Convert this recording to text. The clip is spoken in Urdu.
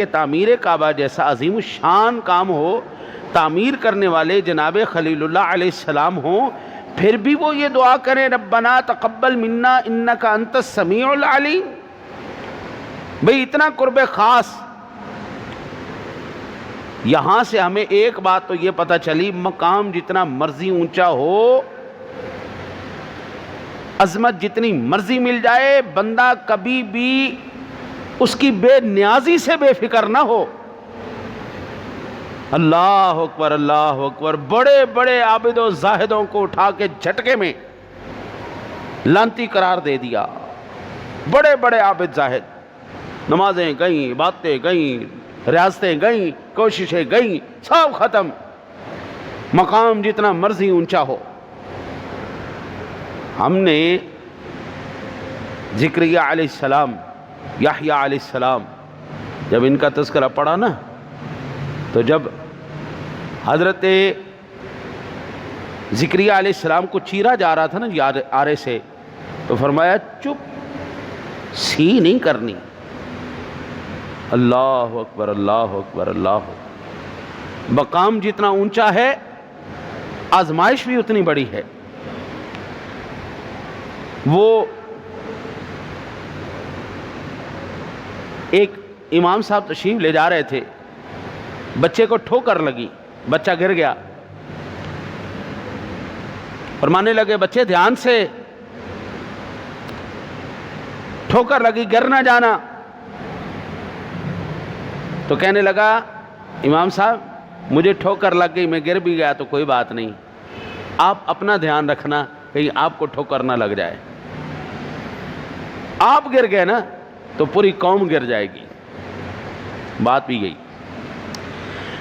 کہ تعمیر کعبہ جیسا عظیم الشان کام ہو، تعمیر کرنے والے جناب خلیل اللہ علیہ السلام ہوں، پھر بھی وہ یہ دعا کریں ربنا تقبل منا انک انت السمیع العلیم. بھئی اتنا قرب خاص. یہاں سے ہمیں ایک بات تو یہ پتہ چلی، مقام جتنا مرضی اونچا ہو، عظمت جتنی مرضی مل جائے، بندہ کبھی بھی اس کی بے نیازی سے بے فکر نہ ہو. اللہ اکبر اللہ اکبر. بڑے بڑے عابد و زاہدوں کو اٹھا کے جھٹکے میں لعنتی قرار دے دیا. بڑے بڑے عابد زاہد، نمازیں گئیں، باتیں گئیں، ریاستیں گئیں، کوششیں گئیں، سب ختم. مقام جتنا مرضی اونچا ہو. ہم نے زکریا علیہ السلام، یحییٰ علیہ السلام، جب ان کا تذکرہ پڑھا نا، تو جب حضرت زکریا علیہ السلام کو چیرا جا رہا تھا نا آرے سے، تو فرمایا چپ، سی نہیں کرنی. اللہ اکبر اللہ اکبر اللہ اکبر. مقام جتنا اونچا ہے، آزمائش بھی اتنی بڑی ہے. وہ ایک امام صاحب تشریف لے جا رہے تھے، بچے کو ٹھوکر لگی، بچہ گر گیا. فرمانے لگے بچے دھیان سے، ٹھوکر لگی، گر نہ جانا. تو کہنے لگا امام صاحب مجھے ٹھوکر لگ گئی، میں گر بھی گیا تو کوئی بات نہیں، آپ اپنا دھیان رکھنا کہیں آپ کو ٹھوکر نہ لگ جائے. آپ گر گئے نا تو پوری قوم گر جائے گی. بات بھی گئی.